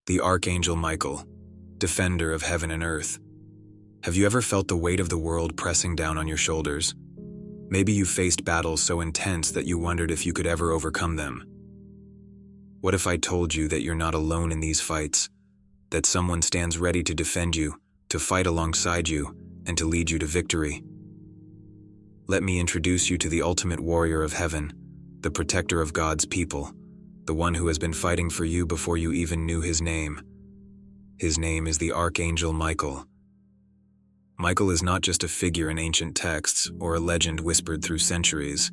the Archangel Michael, defender of heaven and earth. Have you ever felt the weight of the world pressing down on your shoulders? Maybe you faced battles so intense that you wondered if you could ever overcome them. What if I told you that you're not alone in these fights, that someone stands ready to defend you, to fight alongside you, and to lead you to victory? Let me introduce you to the ultimate warrior of heaven, the protector of God's people, the one who has been fighting for you before you even knew his name. His name is the Archangel Michael. Michael is not just a figure in ancient texts or a legend whispered through centuries.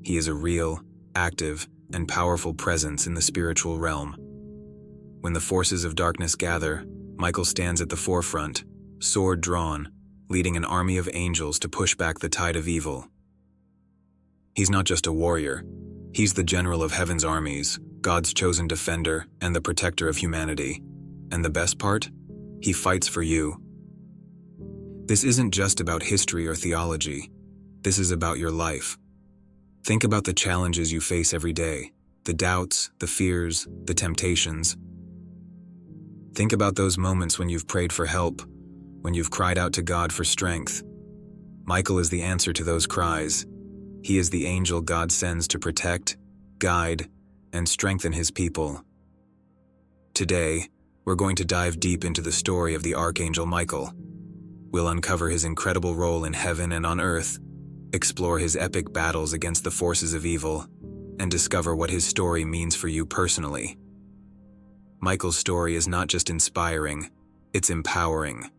He is a real, active, and powerful presence in the spiritual realm. When the forces of darkness gather, Michael stands at the forefront, sword drawn, leading an army of angels to push back the tide of evil. He's not just a warrior. He's the general of heaven's armies, God's chosen defender, and the protector of humanity. And the best part? He fights for you. This isn't just about history or theology. This is about your life. Think about the challenges you face every day, the doubts, the fears, the temptations. Think about those moments when you've prayed for help, when you've cried out to God for strength. Michael is the answer to those cries. He is the angel God sends to protect, guide, and strengthen his people. Today, we're going to dive deep into the story of the Archangel Michael. We'll uncover his incredible role in heaven and on earth, explore his epic battles against the forces of evil, and discover what his story means for you personally. Michael's story is not just inspiring, it's empowering.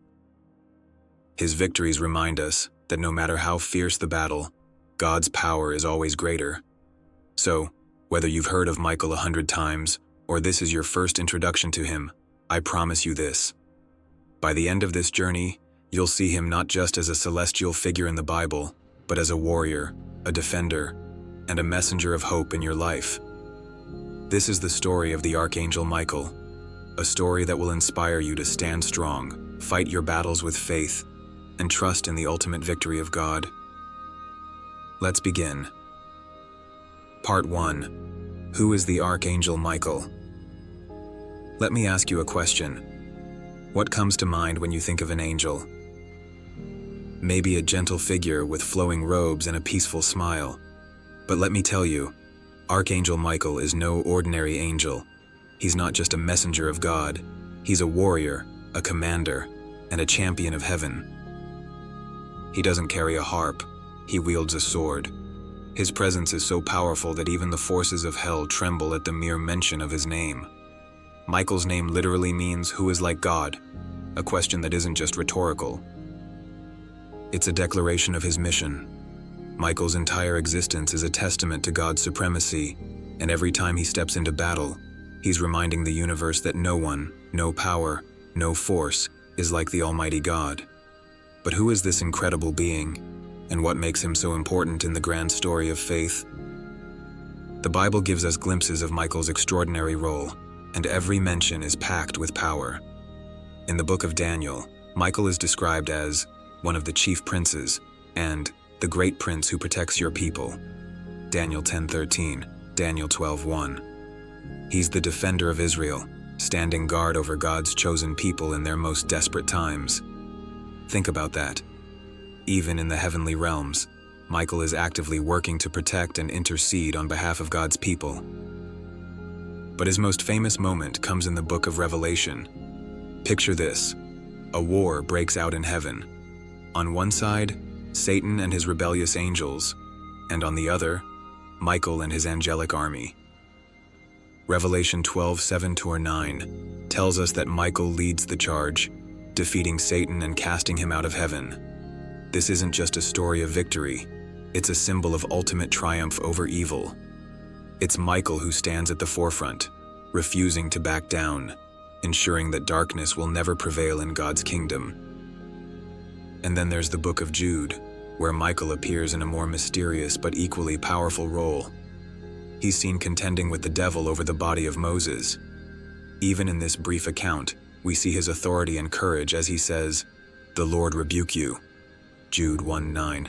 His victories remind us that no matter how fierce the battle, God's power is always greater. So, whether you've heard of Michael 100 times, or this is your first introduction to him, I promise you this. By the end of this journey, you'll see him not just as a celestial figure in the Bible, but as a warrior, a defender, and a messenger of hope in your life. This is the story of the Archangel Michael, a story that will inspire you to stand strong, fight your battles with faith, and trust in the ultimate victory of God. Let's begin. Part 1. Who is the Archangel Michael? Let me ask you a question. What comes to mind when you think of an angel? Maybe a gentle figure with flowing robes and a peaceful smile. But let me tell you, Archangel Michael is no ordinary angel. He's not just a messenger of God. He's a warrior, a commander, and a champion of heaven. He doesn't carry a harp. He wields a sword. His presence is so powerful that even the forces of hell tremble at the mere mention of his name. Michael's name literally means "who is like God," a question that isn't just rhetorical. It's a declaration of his mission. Michael's entire existence is a testament to God's supremacy, and every time he steps into battle, he's reminding the universe that no one, no power, no force is like the Almighty God. But who is this incredible being, and what makes him so important in the grand story of faith? The Bible gives us glimpses of Michael's extraordinary role, and every mention is packed with power. In the book of Daniel, Michael is described as one of the chief princes and the great prince who protects your people. Daniel 10:13, Daniel 12:1. He's the defender of Israel, standing guard over God's chosen people in their most desperate times. Think about that. Even in the heavenly realms, Michael is actively working to protect and intercede on behalf of God's people. But his most famous moment comes in the book of Revelation. Picture this. A war breaks out in heaven. On one side, Satan and his rebellious angels, and on the other, Michael and his angelic army. Revelation 12:7-9 tells us that Michael leads the charge, defeating Satan and casting him out of heaven. This isn't just a story of victory, it's a symbol of ultimate triumph over evil. It's Michael who stands at the forefront, refusing to back down, ensuring that darkness will never prevail in God's kingdom. And then there's the book of Jude, where Michael appears in a more mysterious but equally powerful role. He's seen contending with the devil over the body of Moses. Even in this brief account, we see his authority and courage as he says, "The Lord rebuke you." Jude 1:9.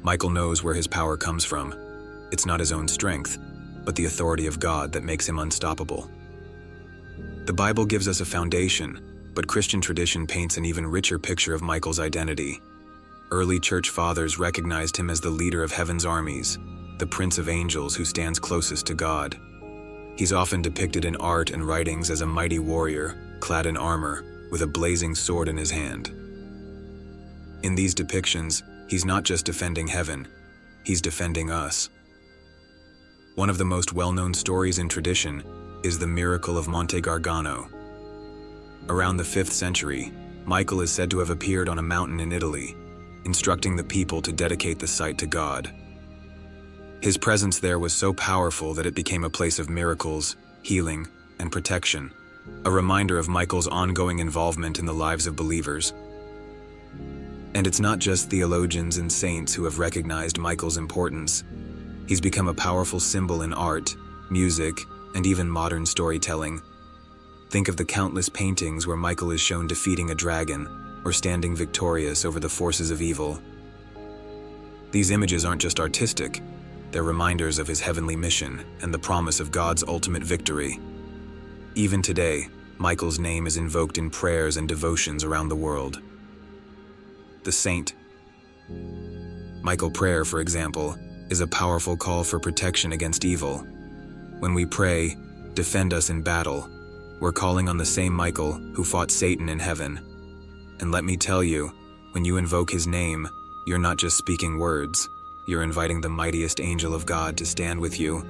Michael knows where his power comes from. It's not his own strength, but the authority of God that makes him unstoppable. The Bible gives us a foundation, but Christian tradition paints an even richer picture of Michael's identity. Early church fathers recognized him as the leader of heaven's armies, the prince of angels who stands closest to God. He's often depicted in art and writings as a mighty warrior, clad in armor, with a blazing sword in his hand. In these depictions, he's not just defending heaven, he's defending us. One of the most well-known stories in tradition is the miracle of Monte Gargano. Around the 5th century, Michael is said to have appeared on a mountain in Italy, instructing the people to dedicate the site to God. His presence there was so powerful that it became a place of miracles, healing, and protection, a reminder of Michael's ongoing involvement in the lives of believers. And it's not just theologians and saints who have recognized Michael's importance. He's become a powerful symbol in art, music, and even modern storytelling. Think of the countless paintings where Michael is shown defeating a dragon or standing victorious over the forces of evil. These images aren't just artistic, they're reminders of his heavenly mission and the promise of God's ultimate victory. Even today, Michael's name is invoked in prayers and devotions around the world. The Saint. Michael prayer, for example, is a powerful call for protection against evil. When we pray, "Defend us in battle," we're calling on the same Michael who fought Satan in heaven. And let me tell you, when you invoke his name, you're not just speaking words, you're inviting the mightiest angel of God to stand with you.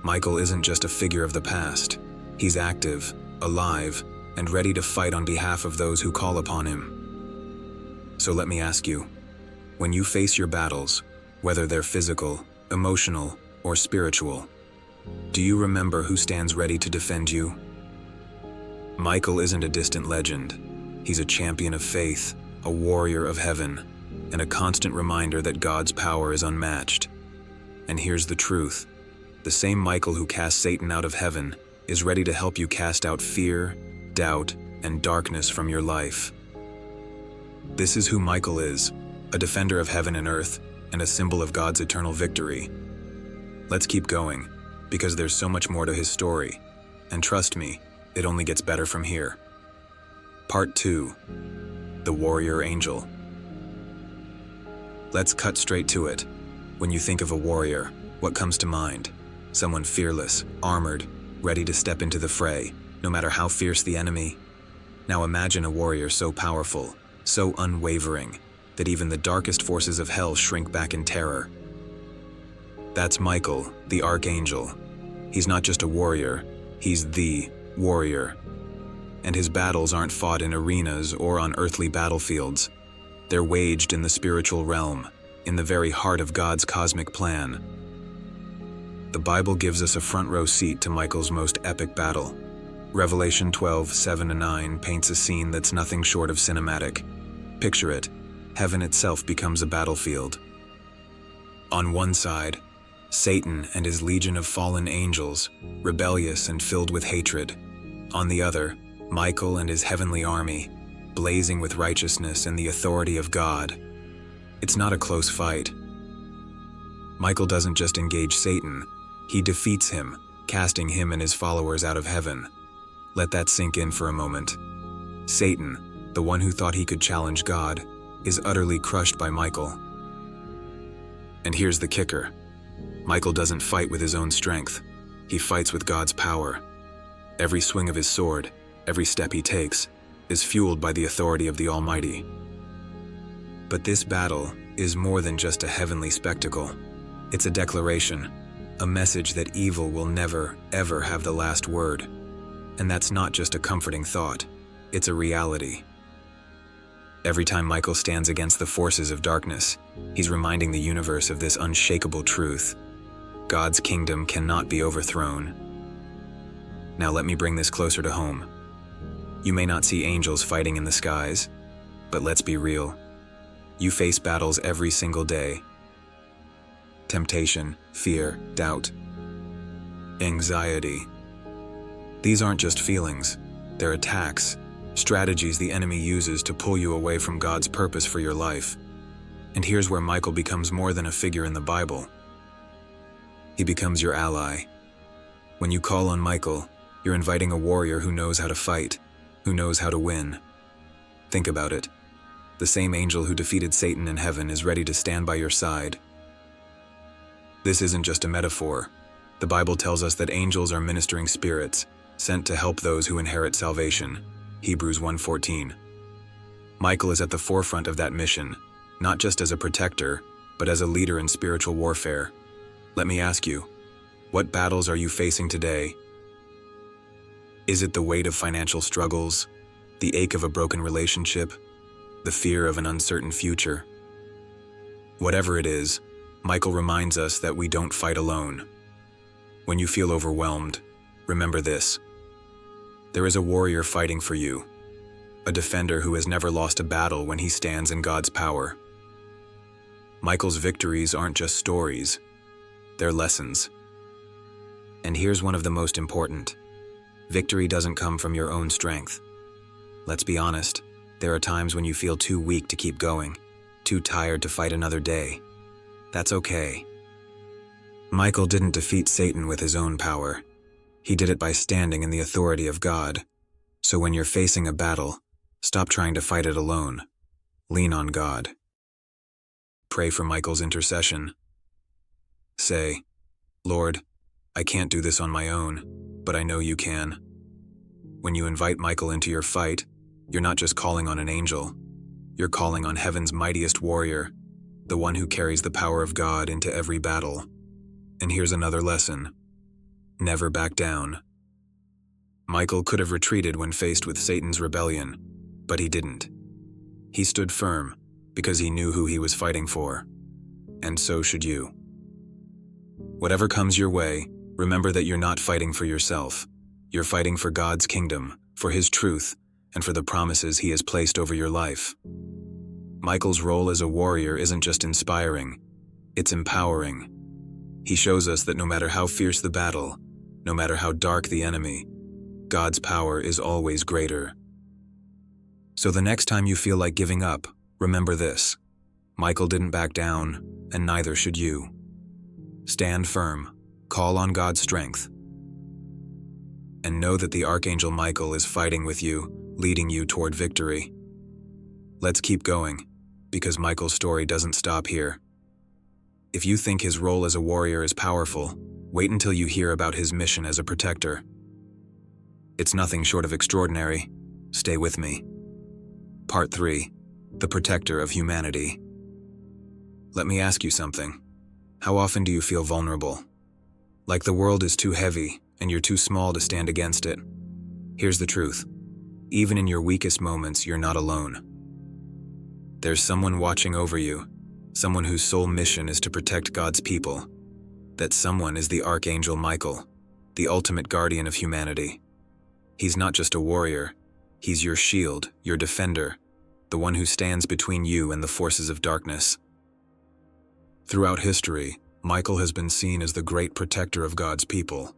Michael isn't just a figure of the past. He's active, alive, and ready to fight on behalf of those who call upon him. So let me ask you, when you face your battles, whether they're physical, emotional, or spiritual, do you remember who stands ready to defend you? Michael isn't a distant legend. He's a champion of faith, a warrior of heaven, and a constant reminder that God's power is unmatched. And here's the truth. The same Michael who cast Satan out of heaven is ready to help you cast out fear, doubt, and darkness from your life. This is who Michael is, a defender of heaven and earth, and a symbol of God's eternal victory. Let's keep going, because there's so much more to his story, and trust me, it only gets better from here. Part 2. The Warrior Angel. Let's cut straight to it. When you think of a warrior, what comes to mind? Someone fearless, armored, ready to step into the fray, no matter how fierce the enemy. Now imagine a warrior so powerful, so unwavering, that even the darkest forces of hell shrink back in terror. That's Michael, the Archangel. He's not just a warrior, he's the warrior. And his battles aren't fought in arenas or on earthly battlefields. They're waged in the spiritual realm, in the very heart of God's cosmic plan. The Bible gives us a front row seat to Michael's most epic battle. Revelation 12:7-9 paints a scene that's nothing short of cinematic. Picture it. Heaven itself becomes a battlefield. On one side, Satan and his legion of fallen angels, rebellious and filled with hatred. On the other, Michael and his heavenly army, blazing with righteousness and the authority of God. It's not a close fight. Michael doesn't just engage Satan, he defeats him, casting him and his followers out of heaven. Let that sink in for a moment. Satan, the one who thought he could challenge God, is utterly crushed by Michael. And here's the kicker. Michael doesn't fight with his own strength. He fights with God's power. Every swing of his sword, every step he takes, is fueled by the authority of the Almighty. But this battle is more than just a heavenly spectacle. It's a declaration, a message that evil will never, ever have the last word. And that's not just a comforting thought, it's a reality. Every time Michael stands against the forces of darkness, he's reminding the universe of this unshakable truth. God's kingdom cannot be overthrown. Now let me bring this closer to home. You may not see angels fighting in the skies, but let's be real. You face battles every single day. Temptation, fear, doubt, anxiety. These aren't just feelings, they're attacks, strategies the enemy uses to pull you away from God's purpose for your life. And here's where Michael becomes more than a figure in the Bible. He becomes your ally. When you call on Michael, You're inviting a warrior who knows how to fight, who knows how to win. Think about it. The same angel who defeated Satan in heaven is ready to stand by your side. This isn't just a metaphor. The Bible tells us that angels are ministering spirits, sent to help those who inherit salvation. Hebrews 1:14. Michael is at the forefront of that mission, not just as a protector, but as a leader in spiritual warfare. Let me ask you, what battles are you facing today? Is it the weight of financial struggles, the ache of a broken relationship, the fear of an uncertain future? Whatever it is, Michael reminds us that we don't fight alone. When you feel overwhelmed, remember this. There is a warrior fighting for you, a defender who has never lost a battle when he stands in God's power. Michael's victories aren't just stories, they're lessons. And here's one of the most important. Victory doesn't come from your own strength. Let's be honest, there are times when you feel too weak to keep going, too tired to fight another day. That's okay. Michael didn't defeat Satan with his own power. He did it by standing in the authority of God. So when you're facing a battle, stop trying to fight it alone. Lean on God. Pray for Michael's intercession. Say, Lord, I can't do this on my own, but I know you can. When you invite Michael into your fight, you're not just calling on an angel. You're calling on heaven's mightiest warrior, the one who carries the power of God into every battle. And here's another lesson. Never back down. Michael could have retreated when faced with Satan's rebellion, but he didn't. He stood firm because he knew who he was fighting for. And so should you. Whatever comes your way, remember that you're not fighting for yourself. You're fighting for God's kingdom, for His truth, and for the promises He has placed over your life. Michael's role as a warrior isn't just inspiring, it's empowering. He shows us that no matter how fierce the battle, no matter how dark the enemy, God's power is always greater. So the next time you feel like giving up, remember this. Michael didn't back down, and neither should you. Stand firm, call on God's strength, and know that the Archangel Michael is fighting with you, leading you toward victory. Let's keep going, because Michael's story doesn't stop here. If you think his role as a warrior is powerful, wait until you hear about his mission as a protector. It's nothing short of extraordinary. Stay with me. Part 3. The Protector of Humanity. Let me ask you something. How often do you feel vulnerable? Like the world is too heavy and you're too small to stand against it? Here's the truth. Even in your weakest moments, you're not alone. There's someone watching over you, someone whose sole mission is to protect God's people. That someone is the Archangel Michael, the ultimate guardian of humanity. He's not just a warrior, he's your shield, your defender, the one who stands between you and the forces of darkness. Throughout history, Michael has been seen as the great protector of God's people.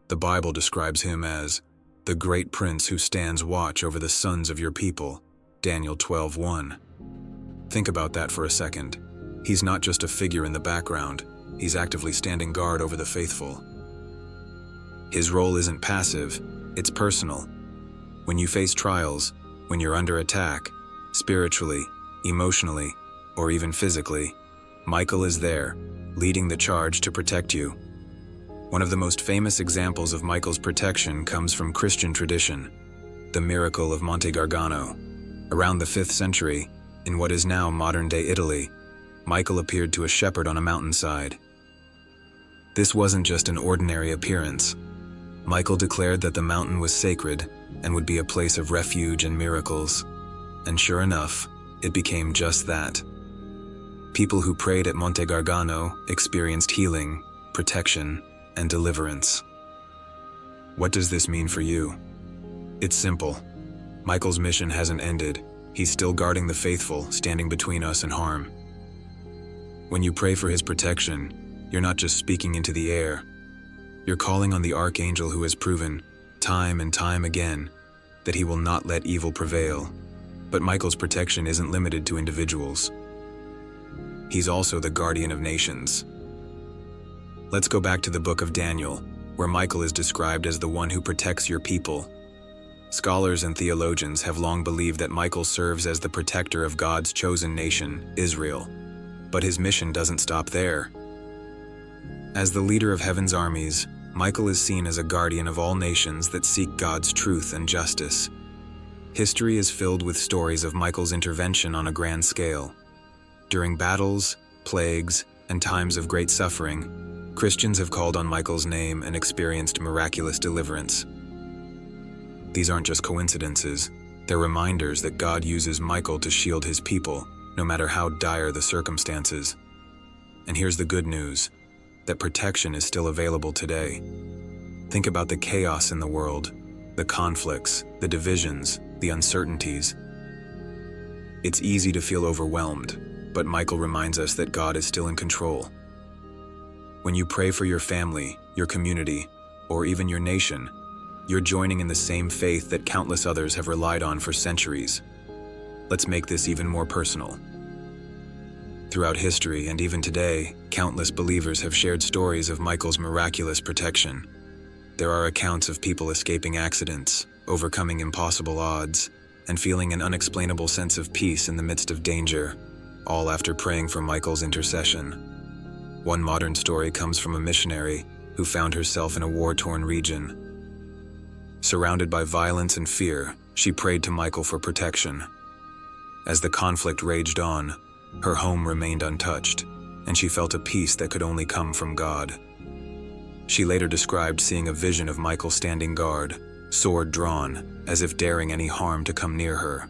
The Bible describes him as the great prince who stands watch over the sons of your people, Daniel 12:1. Think about that for a second. He's not just a figure in the background, he's actively standing guard over the faithful. His role isn't passive, it's personal. When you face trials, when you're under attack, spiritually, emotionally, or even physically, Michael is there, leading the charge to protect you. One of the most famous examples of Michael's protection comes from Christian tradition, the miracle of Monte Gargano. Around the 5th century, in what is now modern-day Italy, Michael appeared to a shepherd on a mountainside. This wasn't just an ordinary appearance. Michael declared that the mountain was sacred and would be a place of refuge and miracles. And sure enough, it became just that. People who prayed at Monte Gargano experienced healing, protection, and deliverance. What does this mean for you? It's simple. Michael's mission hasn't ended. He's still guarding the faithful, standing between us and harm. When you pray for his protection, you're not just speaking into the air. You're calling on the Archangel who has proven, time and time again, that he will not let evil prevail. But Michael's protection isn't limited to individuals. He's also the guardian of nations. Let's go back to the book of Daniel, where Michael is described as the one who protects your people. Scholars and theologians have long believed that Michael serves as the protector of God's chosen nation, Israel. But his mission doesn't stop there. As the leader of heaven's armies, Michael is seen as a guardian of all nations that seek God's truth and justice. History is filled with stories of Michael's intervention on a grand scale. During battles, plagues, and times of great suffering, Christians have called on Michael's name and experienced miraculous deliverance. These aren't just coincidences, they're reminders that God uses Michael to shield his people, no matter how dire the circumstances. And here's the good news, that protection is still available today. Think about the chaos in the world, the conflicts, the divisions, the uncertainties. It's easy to feel overwhelmed, but Michael reminds us that God is still in control. When you pray for your family, your community, or even your nation, you're joining in the same faith that countless others have relied on for centuries. Let's make this even more personal. Throughout history and even today, countless believers have shared stories of Michael's miraculous protection. There are accounts of people escaping accidents, overcoming impossible odds, and feeling an unexplainable sense of peace in the midst of danger, all after praying for Michael's intercession. One modern story comes from a missionary who found herself in a war-torn region. Surrounded by violence and fear, she prayed to Michael for protection. As the conflict raged on, her home remained untouched, and she felt a peace that could only come from God. She later described seeing a vision of Michael standing guard, sword drawn, as if daring any harm to come near her.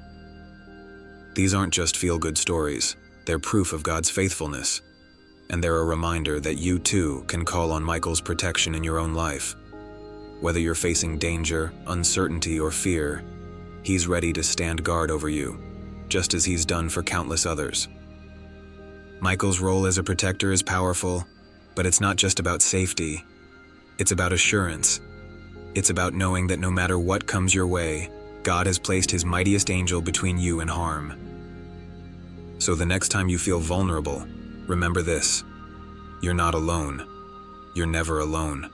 These aren't just feel-good stories, they're proof of God's faithfulness, and they're a reminder that you too can call on Michael's protection in your own life. Whether you're facing danger, uncertainty, or fear, he's ready to stand guard over you, just as he's done for countless others. Michael's role as a protector is powerful, but it's not just about safety. It's about assurance. It's about knowing that no matter what comes your way, God has placed his mightiest angel between you and harm. So the next time you feel vulnerable, remember this: you're not alone. You're never alone.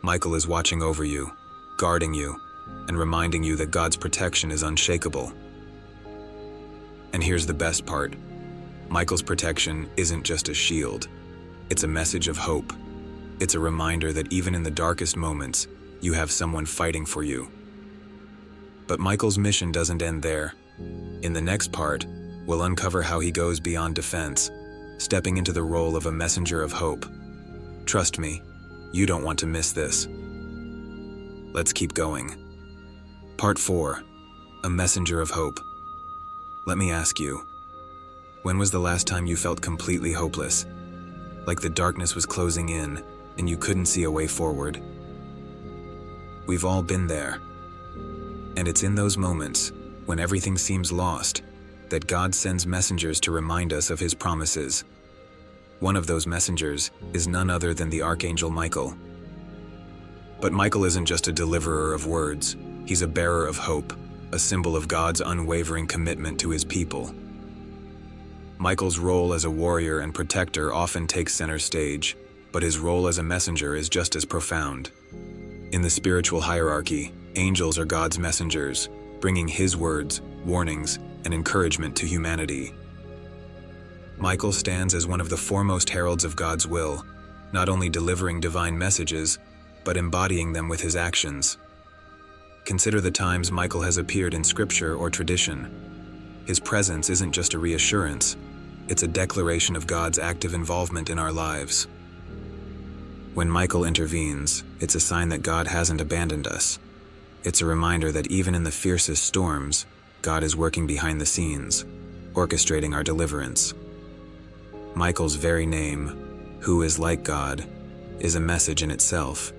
Michael is watching over you, guarding you, and reminding you that God's protection is unshakable. And here's the best part. Michael's protection isn't just a shield. It's a message of hope. It's a reminder that even in the darkest moments, you have someone fighting for you. But Michael's mission doesn't end there. In the next part, we'll uncover how he goes beyond defense, stepping into the role of a messenger of hope. Trust me, you don't want to miss this. Let's keep going. Part 4, A Messenger of Hope. Let me ask you, when was the last time you felt completely hopeless? Like the darkness was closing in and you couldn't see a way forward? We've all been there. And it's in those moments, when everything seems lost, that God sends messengers to remind us of his promises. One of those messengers is none other than the Archangel Michael. But Michael isn't just a deliverer of words. He's a bearer of hope, a symbol of God's unwavering commitment to his people. Michael's role as a warrior and protector often takes center stage, but his role as a messenger is just as profound. In the spiritual hierarchy, angels are God's messengers, bringing his words, warnings, and encouragement to humanity. Michael stands as one of the foremost heralds of God's will, not only delivering divine messages, but embodying them with his actions. Consider the times Michael has appeared in scripture or tradition. His presence isn't just a reassurance, it's a declaration of God's active involvement in our lives. When Michael intervenes, it's a sign that God hasn't abandoned us. It's a reminder that even in the fiercest storms, God is working behind the scenes, orchestrating our deliverance. Michael's very name, who is like God, is a message in itself.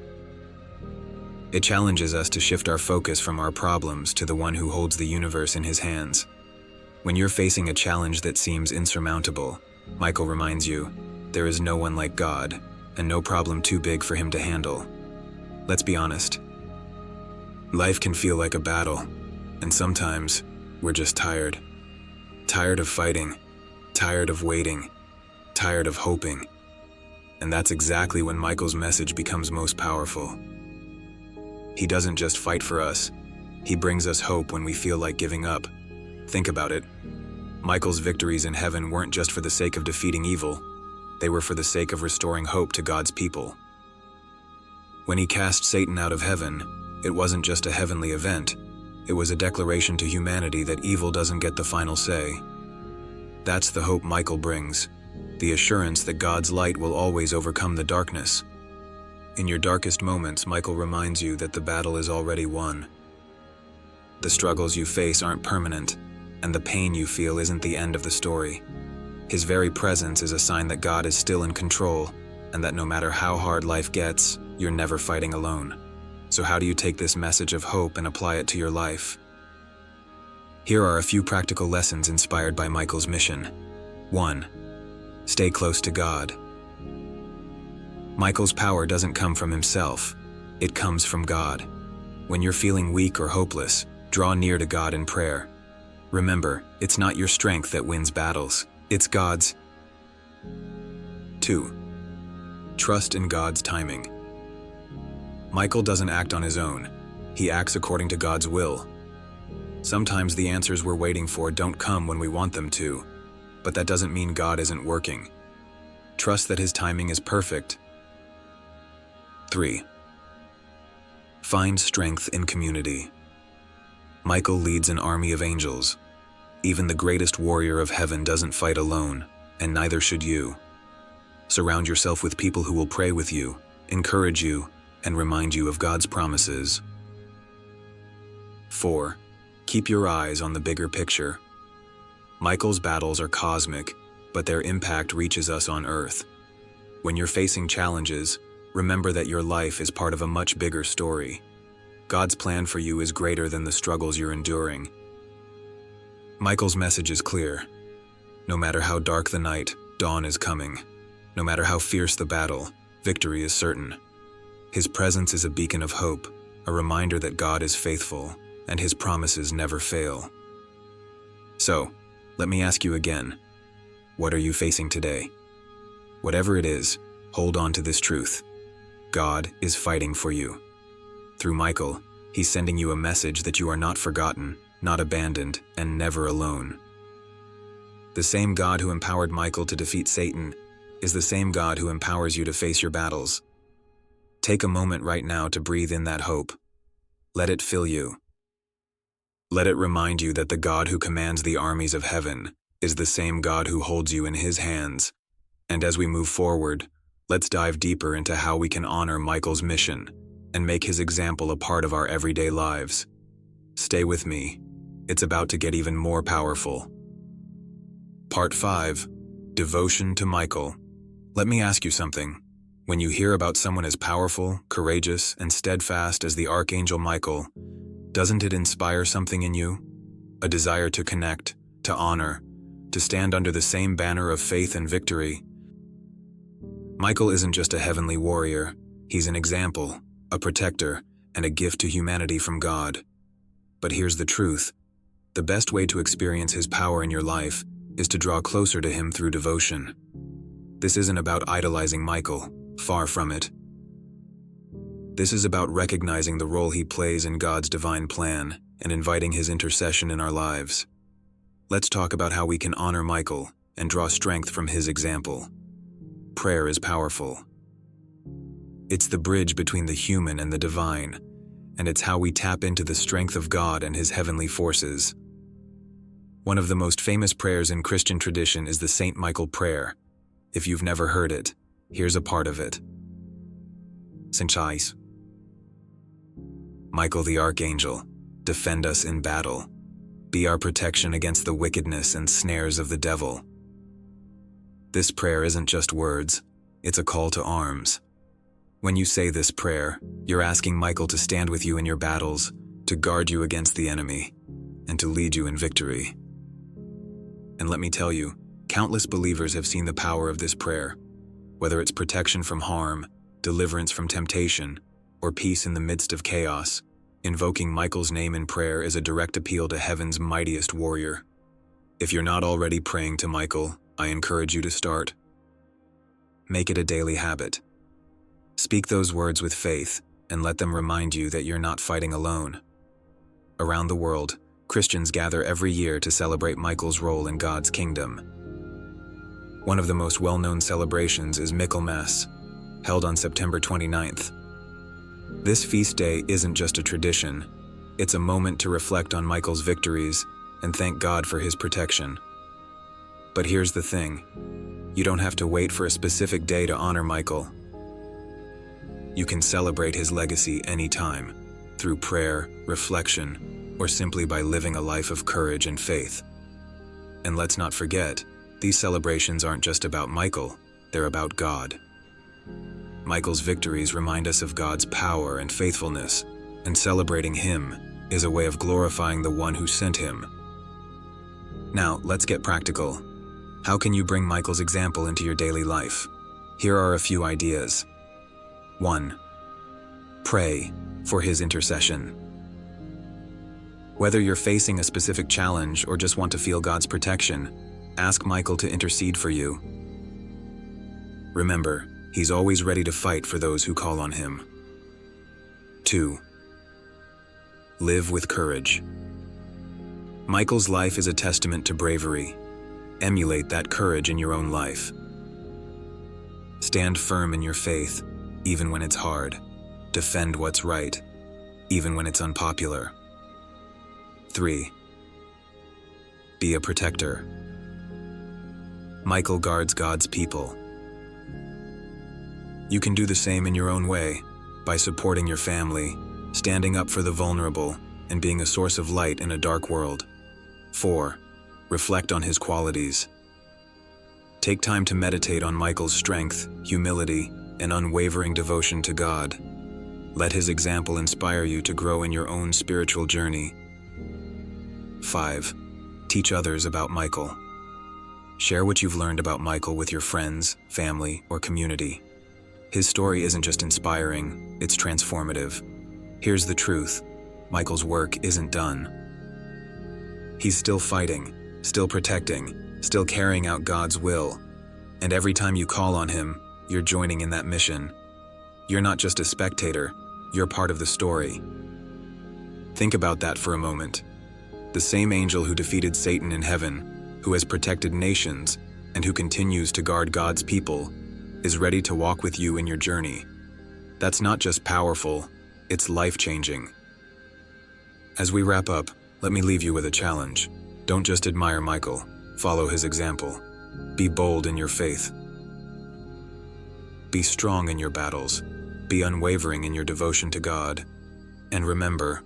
It challenges us to shift our focus from our problems to the one who holds the universe in his hands. When you're facing a challenge that seems insurmountable, Michael reminds you, there is no one like God, and no problem too big for him to handle. Let's be honest. Life can feel like a battle, and sometimes we're just tired. Tired of fighting, tired of waiting, tired of hoping. And that's exactly when Michael's message becomes most powerful. He doesn't just fight for us, he brings us hope when we feel like giving up. Think about it. Michael's victories in heaven weren't just for the sake of defeating evil, they were for the sake of restoring hope to God's people. When he cast Satan out of heaven, it wasn't just a heavenly event, it was a declaration to humanity that evil doesn't get the final say. That's the hope Michael brings, the assurance that God's light will always overcome the darkness. In your darkest moments, Michael reminds you that the battle is already won. The struggles you face aren't permanent, and the pain you feel isn't the end of the story. His very presence is a sign that God is still in control, and that no matter how hard life gets, you're never fighting alone. So how do you take this message of hope and apply it to your life? Here are a few practical lessons inspired by Michael's mission. 1. Stay close to God. Michael's power doesn't come from himself, it comes from God. When you're feeling weak or hopeless, draw near to God in prayer. Remember, it's not your strength that wins battles, it's God's. 2. Trust in God's timing. Michael doesn't act on his own, he acts according to God's will. Sometimes the answers we're waiting for don't come when we want them to, but that doesn't mean God isn't working. Trust that his timing is perfect. 3. Find strength in community. Michael leads an army of angels. Even the greatest warrior of heaven doesn't fight alone, and neither should you. Surround yourself with people who will pray with you, encourage you, and remind you of God's promises. 4. Keep your eyes on the bigger picture. Michael's battles are cosmic, but their impact reaches us on Earth. When you're facing challenges, remember that your life is part of a much bigger story. God's plan for you is greater than the struggles you're enduring. Michael's message is clear. No matter how dark the night, dawn is coming. No matter how fierce the battle, victory is certain. His presence is a beacon of hope, a reminder that God is faithful, and his promises never fail. So, let me ask you again, what are you facing today? Whatever it is, hold on to this truth. God is fighting for you. Through Michael, he's sending you a message that you are not forgotten, not abandoned, and never alone. The same God who empowered Michael to defeat Satan is the same God who empowers you to face your battles. Take a moment right now to breathe in that hope. Let it fill you. Let it remind you that the God who commands the armies of heaven is the same God who holds you in his hands. And as we move forward, let's dive deeper into how we can honor Michael's mission and make his example a part of our everyday lives. Stay with me. It's about to get even more powerful. Part 5. Devotion to Michael. Let me ask you something. When you hear about someone as powerful, courageous, and steadfast as the Archangel Michael, doesn't it inspire something in you? A desire to connect, to honor, to stand under the same banner of faith and victory? Michael isn't just a heavenly warrior, he's an example, a protector, and a gift to humanity from God. But here's the truth. The best way to experience his power in your life is to draw closer to him through devotion. This isn't about idolizing Michael, far from it. This is about recognizing the role he plays in God's divine plan and inviting his intercession in our lives. Let's talk about how we can honor Michael and draw strength from his example. Prayer is powerful. It's the bridge between the human and the divine, and it's how we tap into the strength of God and his heavenly forces. One of the most famous prayers in Christian tradition is the St. Michael prayer. If you've never heard it, here's a part of it. Saint Michael the Archangel, defend us in battle. Be our protection against the wickedness and snares of the devil. This prayer isn't just words, it's a call to arms. When you say this prayer, you're asking Michael to stand with you in your battles, to guard you against the enemy, and to lead you in victory. And let me tell you, countless believers have seen the power of this prayer. Whether it's protection from harm, deliverance from temptation, or peace in the midst of chaos, invoking Michael's name in prayer is a direct appeal to heaven's mightiest warrior. If you're not already praying to Michael, I encourage you to start. Make it a daily habit. Speak those words with faith and let them remind you that you're not fighting alone. Around the world, Christians gather every year to celebrate Michael's role in God's kingdom. One of the most well-known celebrations is Michaelmas, held on September 29th. This feast day isn't just a tradition, it's a moment to reflect on Michael's victories and thank God for his protection. But here's the thing, you don't have to wait for a specific day to honor Michael. You can celebrate his legacy anytime, through prayer, reflection, or simply by living a life of courage and faith. And let's not forget, these celebrations aren't just about Michael, they're about God. Michael's victories remind us of God's power and faithfulness, and celebrating him is a way of glorifying the one who sent him. Now, let's get practical. How can you bring Michael's example into your daily life? Here are a few ideas. 1. Pray for his intercession. Whether you're facing a specific challenge or just want to feel God's protection, ask Michael to intercede for you. Remember, he's always ready to fight for those who call on him. 2. Live with courage. Michael's life is a testament to bravery. Emulate that courage in your own life. Stand firm in your faith, even when it's hard. Defend what's right, even when it's unpopular. 3. Be a protector. Michael guards God's people. You can do the same in your own way, by supporting your family, standing up for the vulnerable, and being a source of light in a dark world. 4. Reflect on his qualities. Take time to meditate on Michael's strength, humility, and unwavering devotion to God. Let his example inspire you to grow in your own spiritual journey. 5. Teach others about Michael. Share what you've learned about Michael with your friends, family, or community. His story isn't just inspiring, it's transformative. Here's the truth, Michael's work isn't done. He's still fighting, still protecting, still carrying out God's will. And every time you call on him, you're joining in that mission. You're not just a spectator, you're part of the story. Think about that for a moment. The same angel who defeated Satan in heaven, who has protected nations, and who continues to guard God's people, is ready to walk with you in your journey. That's not just powerful, it's life-changing. As we wrap up, let me leave you with a challenge. Don't just admire Michael, follow his example. Be bold in your faith. Be strong in your battles. Be unwavering in your devotion to God. And remember,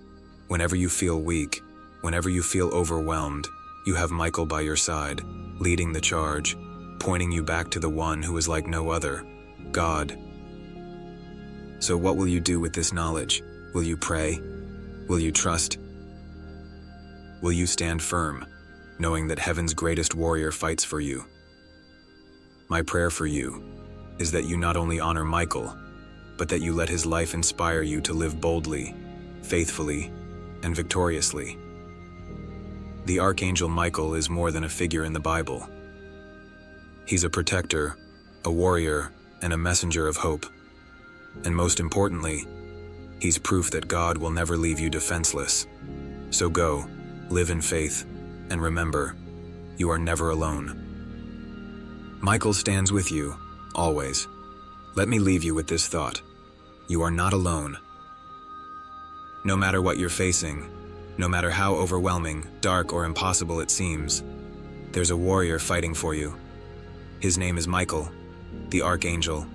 whenever you feel weak, whenever you feel overwhelmed, you have Michael by your side, leading the charge, pointing you back to the one who is like no other, God. So what will you do with this knowledge? Will you pray? Will you trust? Will you stand firm, knowing that heaven's greatest warrior fights for you? My prayer for you is that you not only honor Michael, but that you let his life inspire you to live boldly, faithfully, and victoriously. The Archangel Michael is more than a figure in the Bible. He's a protector, a warrior, and a messenger of hope. And most importantly, he's proof that God will never leave you defenseless. So go, live in faith, and remember, you are never alone. Michael stands with you, always. Let me leave you with this thought. You are not alone. No matter what you're facing, no matter how overwhelming, dark, or impossible it seems, there's a warrior fighting for you. His name is Michael, the Archangel.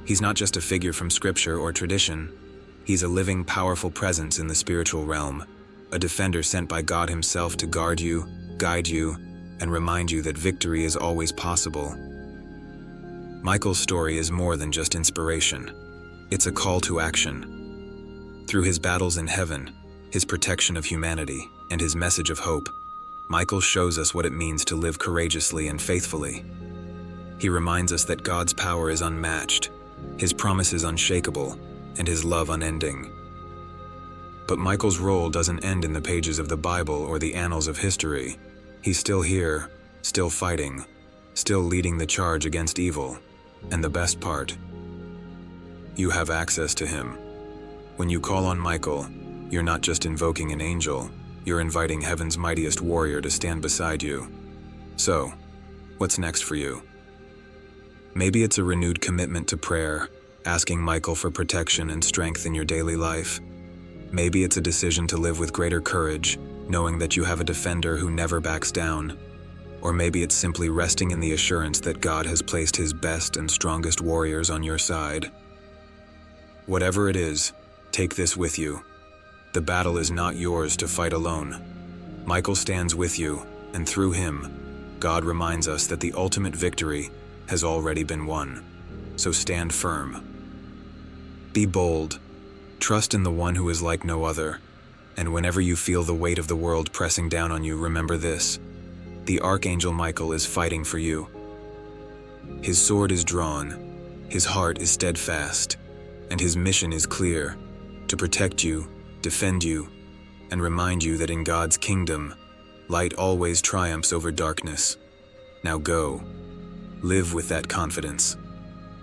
He's not just a figure from scripture or tradition. He's a living, powerful presence in the spiritual realm, a defender sent by God himself to guard you, guide you, and remind you that victory is always possible. Michael's story is more than just inspiration. It's a call to action. Through his battles in heaven, his protection of humanity, and his message of hope, Michael shows us what it means to live courageously and faithfully. He reminds us that God's power is unmatched, his promises unshakable, and his love unending. But Michael's role doesn't end in the pages of the Bible or the annals of history. He's still here, still fighting, still leading the charge against evil. And the best part, you have access to him. When you call on Michael, you're not just invoking an angel, you're inviting heaven's mightiest warrior to stand beside you. So, what's next for you? Maybe it's a renewed commitment to prayer, asking Michael for protection and strength in your daily life. Maybe it's a decision to live with greater courage, knowing that you have a defender who never backs down. Or maybe it's simply resting in the assurance that God has placed his best and strongest warriors on your side. Whatever it is, take this with you. The battle is not yours to fight alone. Michael stands with you, and through him, God reminds us that the ultimate victory has already been won. So stand firm. Be bold. Trust in the one who is like no other. And whenever you feel the weight of the world pressing down on you, remember this: the Archangel Michael is fighting for you. His sword is drawn, his heart is steadfast, and his mission is clear: to protect you, defend you, and remind you that in God's kingdom, light always triumphs over darkness. Now go. Live with that confidence.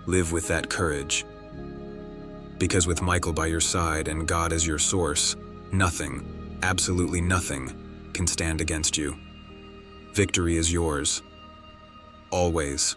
Live with that courage. Because with Michael by your side and God as your source, nothing, absolutely nothing, can stand against you. Victory is yours. Always.